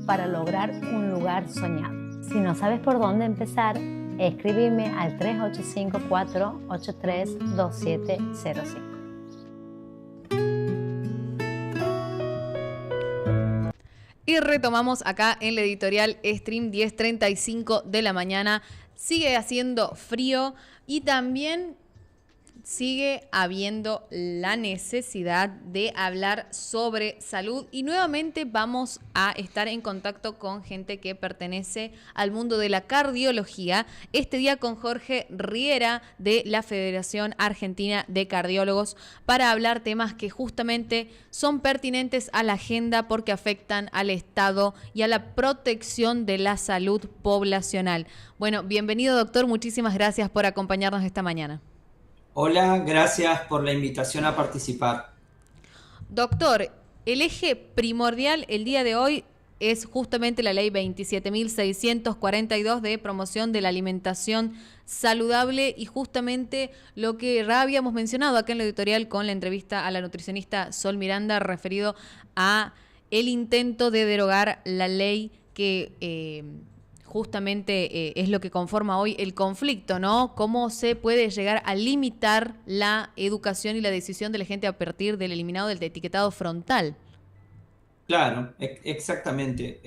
para lograr un lugar soñado. Si no sabes por dónde empezar, escríbeme al 3854-832705. Y retomamos acá en la editorial Stream 10:35 de la mañana. Sigue haciendo frío y también sigue habiendo la necesidad de hablar sobre salud y nuevamente vamos a estar en contacto con gente que pertenece al mundo de la cardiología. Este día con Jorge Riera de la Federación Argentina de Cardiólogos para hablar temas que justamente son pertinentes a la agenda porque afectan al Estado y a la protección de la salud poblacional. Bueno, bienvenido doctor, muchísimas gracias por acompañarnos esta mañana. Hola, gracias por la invitación a participar. Doctor, el eje primordial el día de hoy es justamente la ley 27.642 de promoción de la alimentación saludable y justamente lo que ya habíamos mencionado acá en la editorial con la entrevista a la nutricionista Sol Miranda referido a el intento de derogar la ley que justamente es lo que conforma hoy el conflicto, ¿no? ¿Cómo se puede llegar a limitar la educación y la decisión de la gente a partir del eliminado del etiquetado frontal? Claro, exactamente.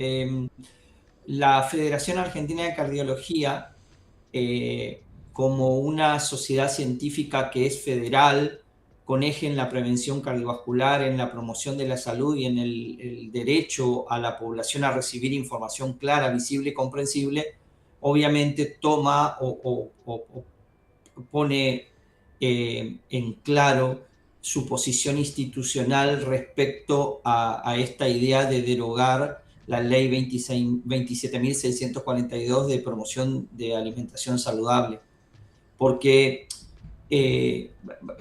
La Federación Argentina de Cardiología, como una sociedad científica que es federal, con eje en la prevención cardiovascular, en la promoción de la salud y en el derecho a la población a recibir información clara, visible y comprensible, obviamente toma o pone en claro su posición institucional respecto a esta idea de derogar la ley 27.642 de promoción de alimentación saludable. Porque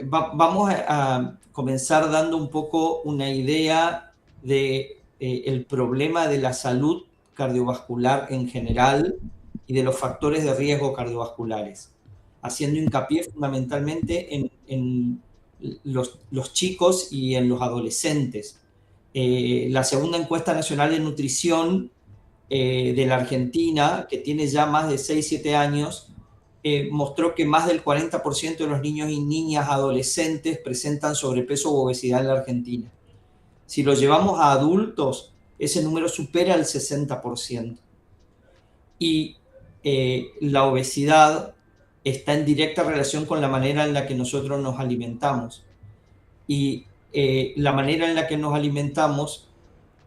vamos a comenzar dando un poco una idea de el problema de la salud cardiovascular en general y de los factores de riesgo cardiovasculares, haciendo hincapié fundamentalmente en los chicos y en los adolescentes. La segunda encuesta nacional de nutrición de la Argentina, que tiene ya más de 6-7 años, mostró que más del 40% de los niños y niñas adolescentes presentan sobrepeso u obesidad en la Argentina. Si lo llevamos a adultos, ese número supera el 60%. Y la obesidad está en directa relación con la manera en la que nosotros nos alimentamos. Y la manera en la que nos alimentamos,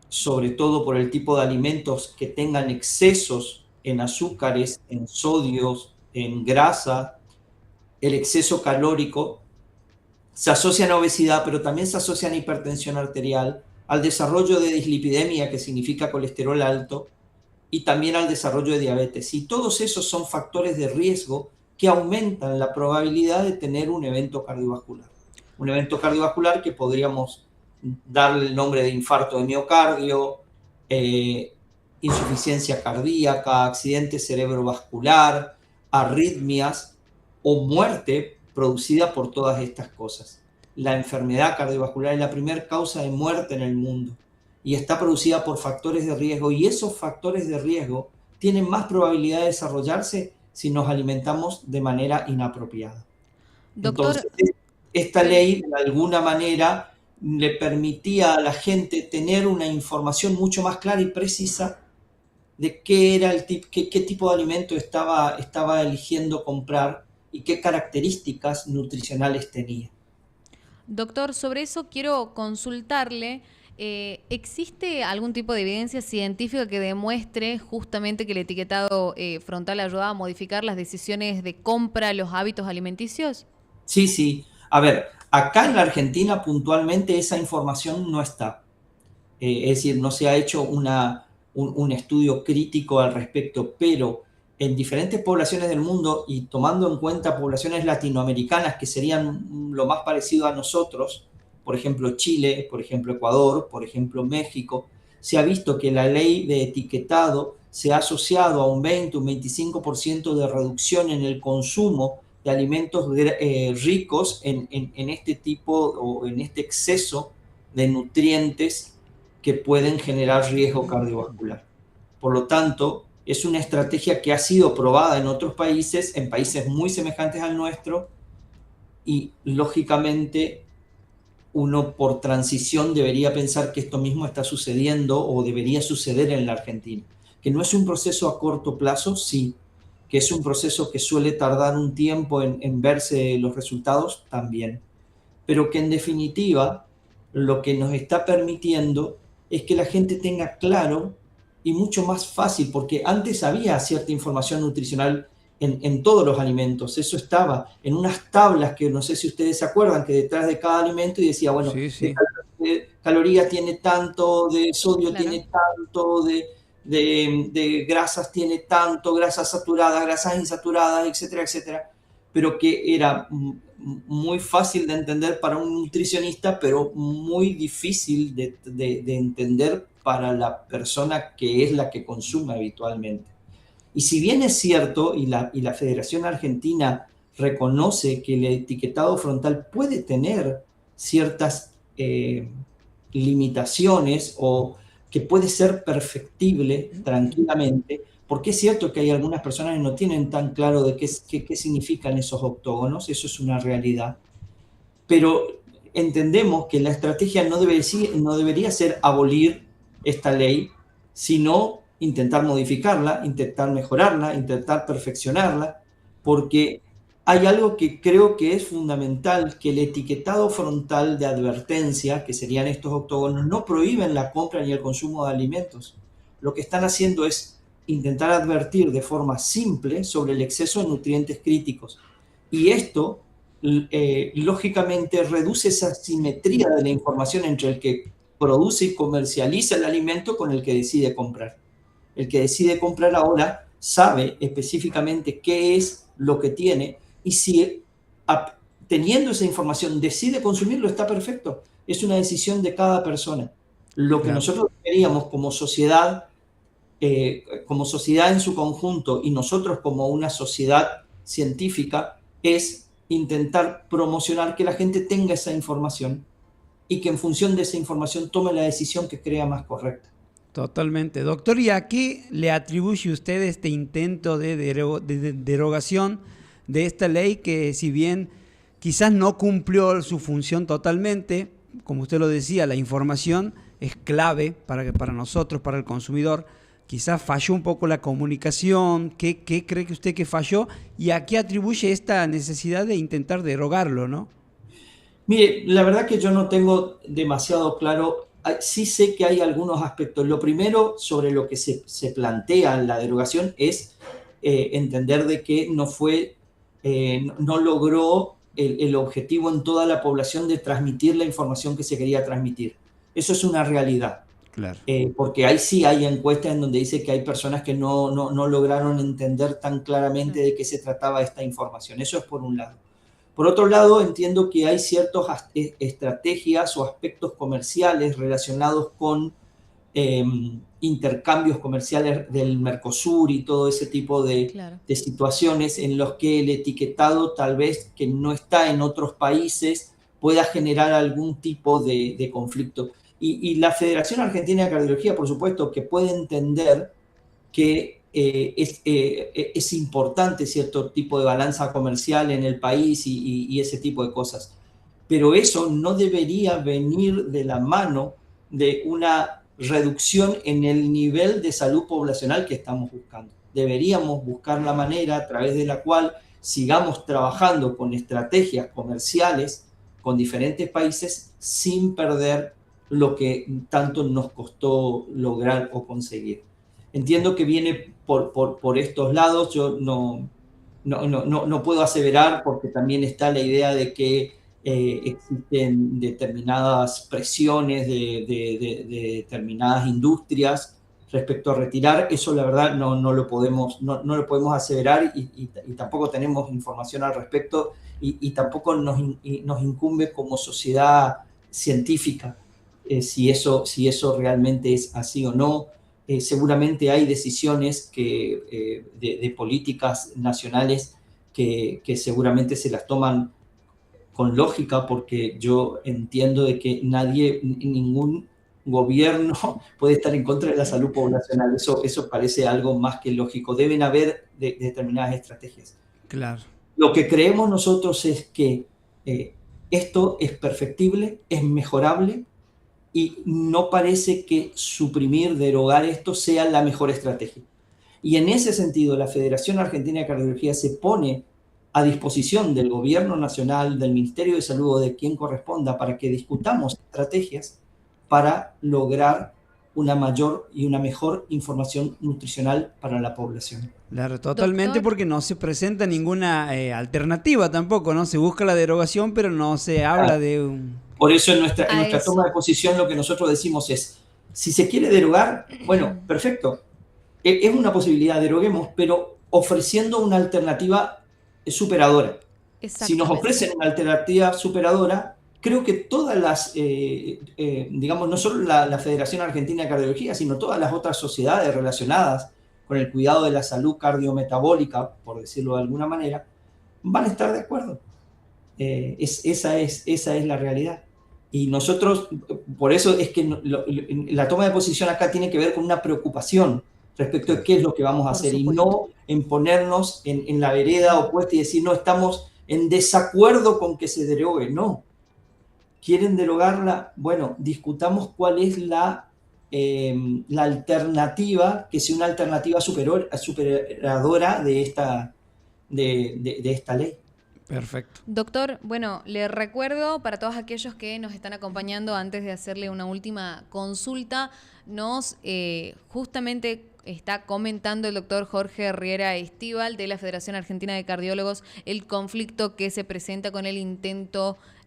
sobre todo por el tipo de alimentos que tengan excesos en azúcares, en sodios, en grasa, el exceso calórico, se asocian a obesidad, pero también se asocian a hipertensión arterial, al desarrollo de dislipidemia, que significa colesterol alto, y también al desarrollo de diabetes. Y todos esos son factores de riesgo que aumentan la probabilidad de tener un evento cardiovascular. Un evento cardiovascular que podríamos darle el nombre de infarto de miocardio, insuficiencia cardíaca, accidente cerebrovascular, arritmias o muerte producida por todas estas cosas. La enfermedad cardiovascular es la primera causa de muerte en el mundo y está producida por factores de riesgo, y esos factores de riesgo tienen más probabilidad de desarrollarse si nos alimentamos de manera inapropiada. Doctor, entonces, esta ley de alguna manera le permitía a la gente tener una información mucho más clara y precisa de qué era qué tipo de alimento estaba eligiendo comprar y qué características nutricionales tenía. Doctor, sobre eso quiero consultarle. ¿Existe algún tipo de evidencia científica que demuestre justamente que el etiquetado frontal ayuda a modificar las decisiones de compra, los hábitos alimenticios? Sí, sí. A ver, acá en la Argentina puntualmente esa información no está. Es decir, no se ha hecho un estudio crítico al respecto, pero en diferentes poblaciones del mundo, y tomando en cuenta poblaciones latinoamericanas que serían lo más parecido a nosotros, por ejemplo Chile, por ejemplo Ecuador, por ejemplo México, se ha visto que la ley de etiquetado se ha asociado a un 20, un 25% de reducción en el consumo de alimentos ricos en este tipo o en este exceso de nutrientes que pueden generar riesgo cardiovascular. Por lo tanto, es una estrategia que ha sido probada en otros países, en países muy semejantes al nuestro, y lógicamente uno por transición debería pensar que esto mismo está sucediendo o debería suceder en la Argentina. Que no es un proceso a corto plazo, sí. Que es un proceso que suele tardar un tiempo en verse los resultados, también. Pero que en definitiva lo que nos está permitiendo es que la gente tenga claro y mucho más fácil, porque antes había cierta información nutricional en todos los alimentos. Eso estaba en unas tablas que no sé si ustedes se acuerdan, que detrás de cada alimento y decía, bueno, Sí, sí. de calorías tiene tanto, de sodio Claro. tiene tanto, de grasas tiene tanto, grasas saturadas, grasas insaturadas, etcétera, etcétera. Pero que era muy fácil de entender para un nutricionista, pero muy difícil de entender para la persona que es la que consume habitualmente. Y si bien es cierto, y la Federación Argentina reconoce que el etiquetado frontal puede tener ciertas limitaciones o que puede ser perfectible tranquilamente, porque es cierto que hay algunas personas que no tienen tan claro de qué significan esos octógonos, eso es una realidad, pero entendemos que la estrategia no debería ser abolir esta ley, sino intentar modificarla, intentar mejorarla, intentar perfeccionarla, porque hay algo que creo que es fundamental, que el etiquetado frontal de advertencia, que serían estos octógonos, no prohíben la compra ni el consumo de alimentos. Lo que están haciendo es intentar advertir de forma simple sobre el exceso de nutrientes críticos. Y esto lógicamente reduce esa simetría de la información entre el que produce y comercializa el alimento con el que decide comprar. El que decide comprar ahora sabe específicamente qué es lo que tiene y si teniendo esa información decide consumirlo, está perfecto. Es una decisión de cada persona. Lo que nosotros queríamos como sociedad en su conjunto y nosotros como una sociedad científica es intentar promocionar que la gente tenga esa información y que en función de esa información tome la decisión que crea más correcta. Totalmente. Doctor, ¿y a qué le atribuye usted este intento de derogación de esta ley que, si bien quizás no cumplió su función totalmente, como usted lo decía, la información es clave para nosotros, para el consumidor, quizás falló un poco la comunicación? ¿Qué cree que usted que falló? ¿Y a qué atribuye esta necesidad de intentar derogarlo, no? Mire, la verdad que yo no tengo demasiado claro. Sí sé que hay algunos aspectos. Lo primero sobre lo que se plantea en la derogación es entender de que no logró el objetivo en toda la población de transmitir la información que se quería transmitir. Eso es una realidad. Claro. Porque ahí sí hay encuestas en donde dice que hay personas que no lograron entender tan claramente de qué se trataba esta información. Eso es por un lado. Por otro lado, entiendo que hay ciertas estrategias o aspectos comerciales relacionados con intercambios comerciales del Mercosur y todo ese tipo de situaciones en los que el etiquetado tal vez que no está en otros países pueda generar algún tipo de conflicto. Y la Federación Argentina de Cardiología, por supuesto, que puede entender que es importante cierto tipo de balanza comercial en el país y ese tipo de cosas. Pero eso no debería venir de la mano de una reducción en el nivel de salud poblacional que estamos buscando. Deberíamos buscar la manera a través de la cual sigamos trabajando con estrategias comerciales con diferentes países sin perder lo que tanto nos costó lograr o conseguir. Entiendo que viene por estos lados. Yo no puedo aseverar porque también está la idea de que existen determinadas presiones de determinadas industrias respecto a retirar. Eso la verdad no lo podemos aseverar y tampoco tenemos información al respecto y tampoco nos incumbe como sociedad científica si eso realmente es así o no. Seguramente hay decisiones de políticas nacionales que seguramente se las toman con lógica, porque yo entiendo de que ningún gobierno puede estar en contra de la salud poblacional. Eso parece algo más que lógico. Deben haber determinadas estrategias. Claro. Lo que creemos nosotros es que esto es perfectible, es mejorable, y no parece que suprimir, derogar esto sea la mejor estrategia. Y en ese sentido, la Federación Argentina de Cardiología se pone a disposición del Gobierno Nacional, del Ministerio de Salud o de quien corresponda para que discutamos estrategias para lograr una mayor y una mejor información nutricional para la población. Claro, totalmente, Doctor, porque no se presenta ninguna alternativa tampoco, ¿no? Se busca la derogación, pero no se habla de un... Por eso en nuestra eso. toma de posición lo que nosotros decimos es, si se quiere derogar, bueno, perfecto, es una posibilidad, deroguemos, pero ofreciendo una alternativa superadora. Si nos ofrecen una alternativa superadora, creo que todas las, digamos, no solo la Federación Argentina de Cardiología, sino todas las otras sociedades relacionadas con el cuidado de la salud cardiometabólica, por decirlo de alguna manera, van a estar de acuerdo. Esa es la realidad. Y nosotros, por eso es que la toma de posición acá tiene que ver con una preocupación respecto de qué es lo que vamos a hacer, y no en ponernos en la vereda opuesta y decir, no, estamos en desacuerdo con que se derogue. No. ¿Quieren derogarla? Bueno, discutamos cuál es la alternativa, que sea una alternativa superadora de esta ley. Perfecto. Doctor, bueno, le recuerdo para todos aquellos que nos están acompañando, antes de hacerle una última consulta, justamente está comentando el doctor Jorge Riera Estíbal de la Federación Argentina de Cardiólogos el conflicto que se presenta con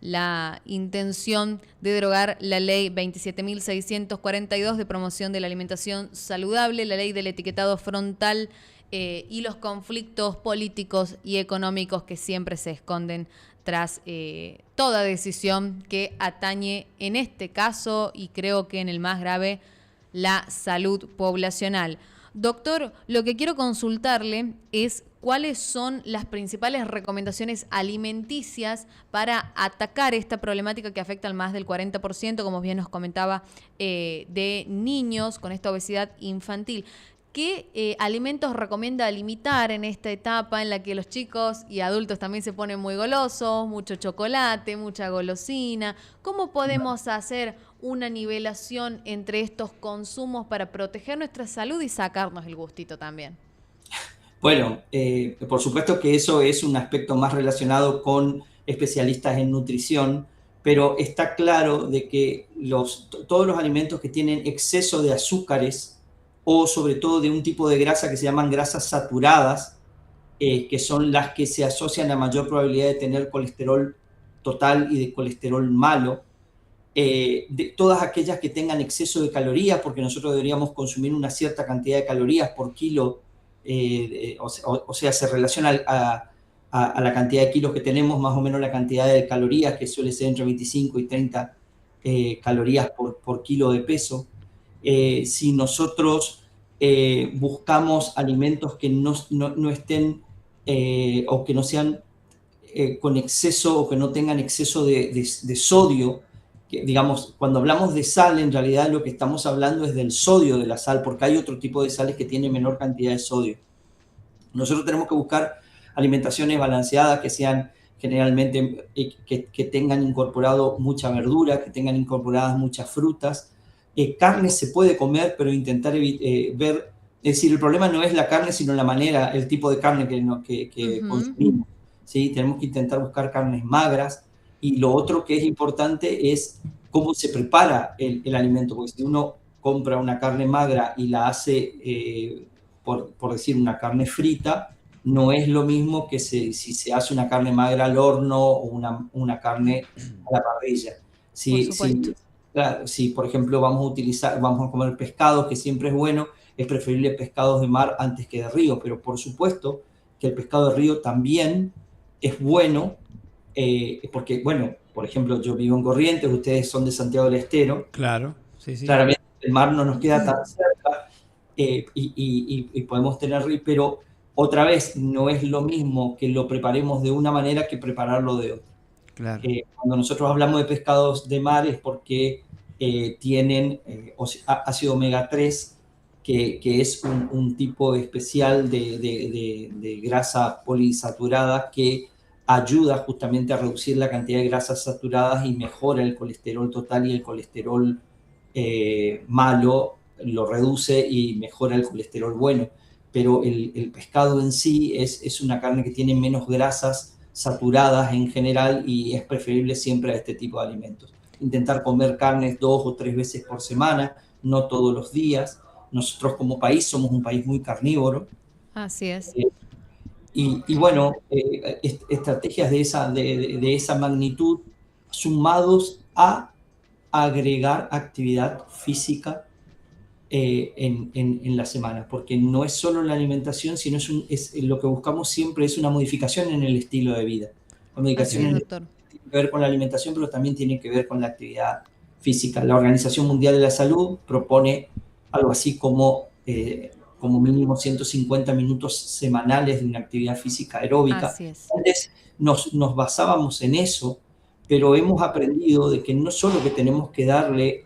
la intención de derogar la ley 27.642 de promoción de la alimentación saludable, la ley del etiquetado frontal, y los conflictos políticos y económicos que siempre se esconden tras toda decisión que atañe, en este caso, y creo que en el más grave, la salud poblacional. Doctor, lo que quiero consultarle es cuáles son las principales recomendaciones alimenticias para atacar esta problemática que afecta al más del 40%, como bien nos comentaba, de niños con esta obesidad infantil. ¿Qué alimentos recomienda limitar en esta etapa en la que los chicos y adultos también se ponen muy golosos, mucho chocolate, mucha golosina? ¿Cómo podemos hacer una nivelación entre estos consumos para proteger nuestra salud y sacarnos el gustito también? Bueno, por supuesto que eso es un aspecto más relacionado con especialistas en nutrición, pero está claro de que todos los alimentos que tienen exceso de azúcares, o sobre todo de un tipo de grasa que se llaman grasas saturadas, que son las que se asocian a mayor probabilidad de tener colesterol total y de colesterol malo, de todas aquellas que tengan exceso de calorías, porque nosotros deberíamos consumir una cierta cantidad de calorías por kilo, o sea, se relaciona a la cantidad de kilos que tenemos, más o menos la cantidad de calorías, que suele ser entre 25 y 30 calorías por kilo de peso. Si nosotros buscamos alimentos que no estén o que no sean con exceso, o que no tengan exceso de sodio, que, digamos, cuando hablamos de sal, en realidad lo que estamos hablando es del sodio de la sal, porque hay otro tipo de sales que tienen menor cantidad de sodio. Nosotros tenemos que buscar alimentaciones balanceadas que sean generalmente, que tengan incorporado mucha verdura, que tengan incorporadas muchas frutas. Carne se puede comer, pero intentar ver, es decir, el problema no es la carne, sino la manera, el tipo de carne que consumimos, ¿sí? Tenemos que intentar buscar carnes magras, y lo otro que es importante es cómo se prepara el alimento, porque si uno compra una carne magra y la hace, por decir, una carne frita, no es lo mismo que si se hace una carne magra al horno o una carne a la parrilla. Claro, si por ejemplo vamos a comer pescado, que siempre es bueno, es preferible pescados de mar antes que de río, pero por supuesto que el pescado de río también es bueno, porque, bueno, por ejemplo, yo vivo en Corrientes, ustedes son de Santiago del Estero. Claro, sí, sí. Claramente el mar no nos queda tan cerca, y podemos tener río, pero otra vez no es lo mismo que lo preparemos de una manera que prepararlo de otra. Claro. Cuando nosotros hablamos de pescados de mar es porque tienen ácido omega 3, que es un tipo especial de grasa poliinsaturada que ayuda justamente a reducir la cantidad de grasas saturadas y mejora el colesterol total, y el colesterol malo lo reduce y mejora el colesterol bueno. Pero el pescado en sí es una carne que tiene menos grasas saturadas en general, y es preferible siempre a este tipo de alimentos. Intentar comer carnes 2 o 3 veces por semana, no todos los días. Nosotros como país somos un país muy carnívoro. Así es. Y bueno, estrategias de esa magnitud, sumados a agregar actividad física en la semana, porque no es solo la alimentación, sino lo que buscamos siempre es una modificación en el estilo de vida. La Así modificación es, en el doctor. tiene que ver con la alimentación, pero también tiene que ver con la actividad física. La Organización Mundial de la Salud propone algo así como mínimo 150 minutos semanales de una actividad física aeróbica. Así es. Antes nos basábamos en eso, pero hemos aprendido de que no solo que tenemos que darle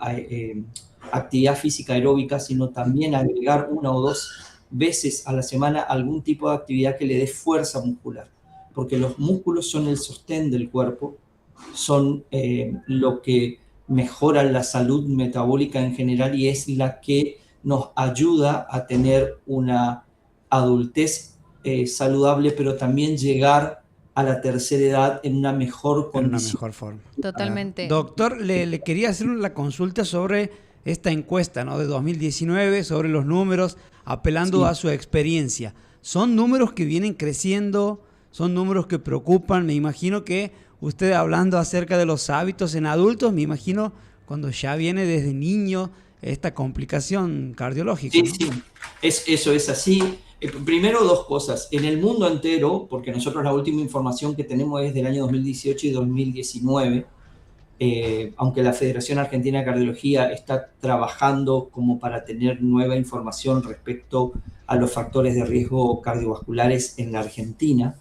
actividad física aeróbica, sino también agregar 1 o 2 veces a la semana algún tipo de actividad que le dé fuerza muscular, porque los músculos son el sostén del cuerpo, son lo que mejora la salud metabólica en general, y es la que nos ayuda a tener una adultez saludable, pero también llegar a la tercera edad en una mejor En una condición. mejor forma. Totalmente. Doctor, le quería hacer la consulta sobre esta encuesta, ¿no?, de 2019, sobre los números, apelando a su experiencia. ¿Son números que vienen creciendo? ¿Son números que preocupan? Me imagino que usted, hablando acerca de los hábitos en adultos, me imagino cuando ya viene desde niño esta complicación cardiológica, Sí, ¿no? sí, eso es así. Primero, 2 cosas. En el mundo entero, porque nosotros la última información que tenemos es del año 2018 y 2019, aunque la Federación Argentina de Cardiología está trabajando como para tener nueva información respecto a los factores de riesgo cardiovasculares en la Argentina,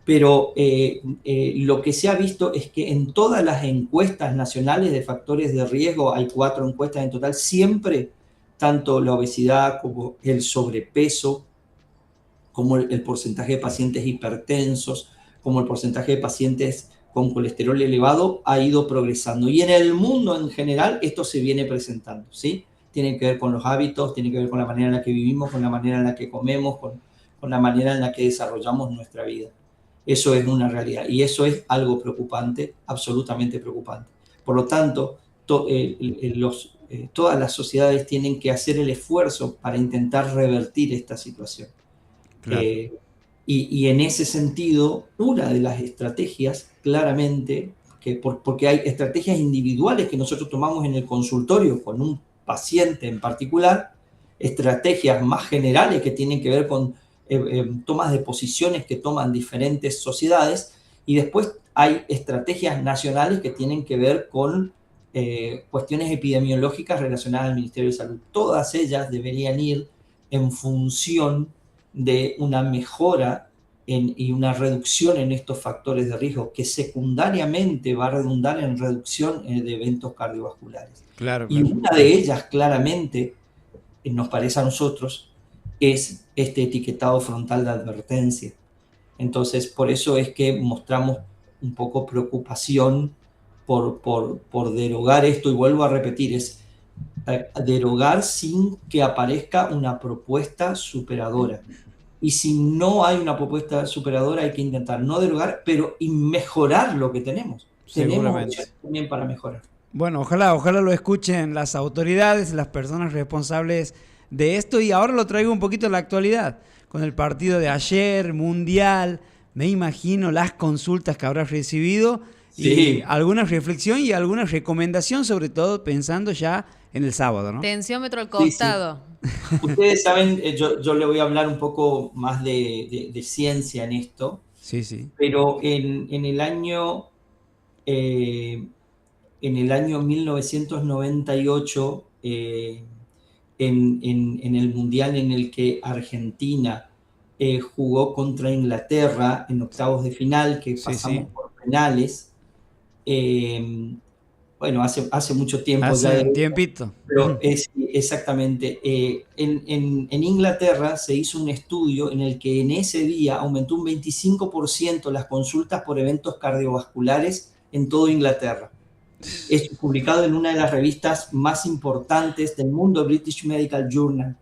pero lo que se ha visto es que en todas las encuestas nacionales de factores de riesgo, hay 4 encuestas en total, siempre tanto la obesidad como el sobrepeso, como el porcentaje de pacientes hipertensos, como el porcentaje de pacientes con colesterol elevado ha ido progresando. Y en el mundo en general esto se viene presentando, ¿sí? Tiene que ver con los hábitos, tiene que ver con la manera en la que vivimos, con la manera en la que comemos, con la manera en la que desarrollamos nuestra vida. Eso es una realidad, y eso es algo preocupante, absolutamente preocupante. Por lo tanto, todas las sociedades tienen que hacer el esfuerzo para intentar revertir esta situación. Claro. Y en ese sentido, una de las estrategias, claramente, porque hay estrategias individuales que nosotros tomamos en el consultorio con un paciente en particular, estrategias más generales que tienen que ver con tomas de posiciones que toman diferentes sociedades, y después hay estrategias nacionales que tienen que ver con cuestiones epidemiológicas relacionadas al Ministerio de Salud. Todas ellas deberían ir en función de una mejora y una reducción en estos factores de riesgo, que secundariamente va a redundar en reducción de eventos cardiovasculares. Claro, Y claro. una de ellas, claramente, nos parece a nosotros, es este etiquetado frontal de advertencia. Entonces, por eso es que mostramos un poco preocupación por derogar esto, y vuelvo a repetir, es derogar sin que aparezca una propuesta superadora. Y si no hay una propuesta superadora, hay que intentar no derogar, pero y mejorar lo que tenemos. Tenemos Seguramente. opciones también para mejorar. Bueno, ojalá lo escuchen las autoridades, las personas responsables de esto. Y ahora lo traigo un poquito a la actualidad. Con el partido de ayer, mundial, me imagino las consultas que habrás recibido. Sí. Y alguna reflexión y alguna recomendación, sobre todo pensando ya en el sábado, ¿no? Tensiómetro al costado. Ustedes saben, yo le voy a hablar un poco más de ciencia en esto, Sí, sí. pero en el año 1998, en el mundial en el que Argentina jugó contra Inglaterra en octavos de final, que Sí, pasamos sí. por penales, bueno, hace mucho tiempo Hace ya. un tiempito. Pero exactamente. En Inglaterra se hizo un estudio en el que en ese día aumentó un 25% las consultas por eventos cardiovasculares en toda Inglaterra. Esto publicado en una de las revistas más importantes del mundo, British Medical Journal.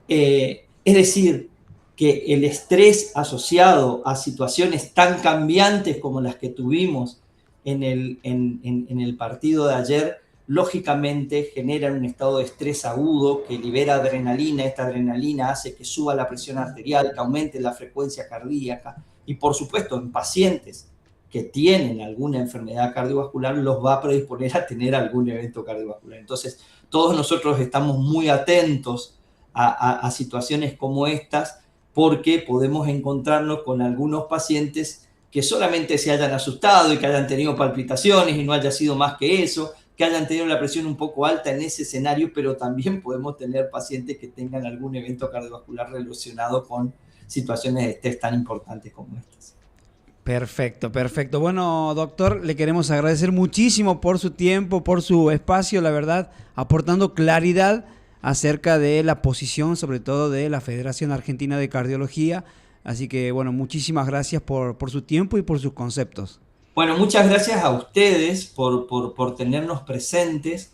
Es decir, que el estrés asociado a situaciones tan cambiantes como las que tuvimos en el partido de ayer, lógicamente genera un estado de estrés agudo que libera adrenalina. Esta adrenalina hace que suba la presión arterial, que aumente la frecuencia cardíaca y, por supuesto, en pacientes que tienen alguna enfermedad cardiovascular los va a predisponer a tener algún evento cardiovascular. Entonces, todos nosotros estamos muy atentos a situaciones como estas, porque podemos encontrarnos con algunos pacientes que solamente se hayan asustado y que hayan tenido palpitaciones y no haya sido más que eso, que hayan tenido la presión un poco alta en ese escenario, pero también podemos tener pacientes que tengan algún evento cardiovascular relacionado con situaciones de estrés tan importantes como estas. Perfecto, perfecto. Bueno, doctor, le queremos agradecer muchísimo por su tiempo, por su espacio, la verdad, aportando claridad acerca de la posición, sobre todo de la Federación Argentina de Cardiología. Así que, bueno, muchísimas gracias por su tiempo y por sus conceptos. Bueno, muchas gracias a ustedes por tenernos presentes.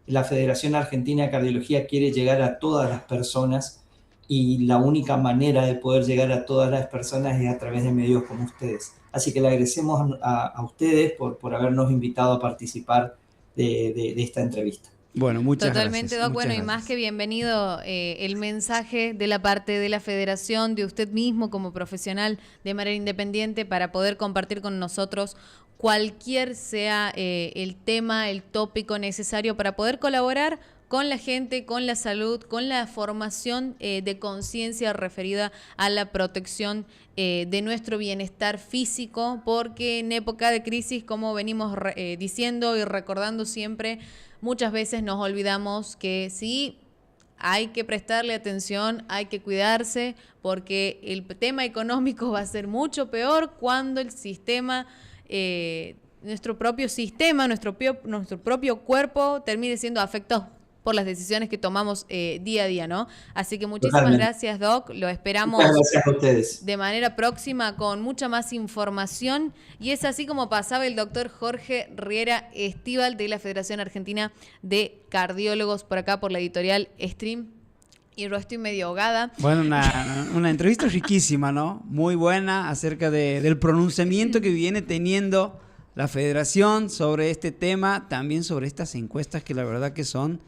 La Federación Argentina de Cardiología quiere llegar a todas las personas y la única manera de poder llegar a todas las personas es a través de medios como ustedes. Así que le agradecemos a ustedes por habernos invitado a participar de esta entrevista. Bueno, muchas Totalmente, gracias. Doc. Bueno, y más que bienvenido el mensaje de la parte de la Federación, de usted mismo como profesional de manera independiente, para poder compartir con nosotros cualquier sea el tema, el tópico necesario para poder colaborar con la gente, con la salud, con la formación de conciencia referida a la protección de nuestro bienestar físico, porque en época de crisis, como venimos diciendo y recordando siempre, muchas veces nos olvidamos que sí, hay que prestarle atención, hay que cuidarse, porque el tema económico va a ser mucho peor cuando el sistema, nuestro propio sistema, nuestro propio cuerpo termine siendo afectado por las decisiones que tomamos día a día, ¿no? Así que muchísimas gracias, Doc. Lo esperamos. Muchas gracias a ustedes. De manera próxima con mucha más información. Y es así como pasaba el doctor Jorge Riera Estíbal de la Federación Argentina de Cardiólogos por acá por la editorial Stream. Y yo estoy medio ahogada. Bueno, una entrevista riquísima, ¿no? Muy buena acerca del pronunciamiento que viene teniendo la Federación sobre este tema, también sobre estas encuestas que la verdad que son,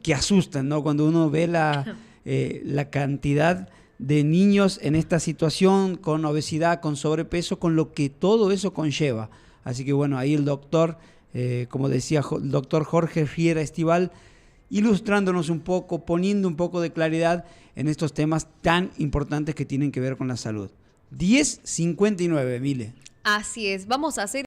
que asustan, ¿no? Cuando uno ve la cantidad de niños en esta situación, con obesidad, con sobrepeso, con lo que todo eso conlleva. Así que bueno, ahí el doctor, como decía el doctor Jorge Riera Estíbal, ilustrándonos un poco, poniendo un poco de claridad en estos temas tan importantes que tienen que ver con la salud. 10:59, Mile. Así es, vamos a hacer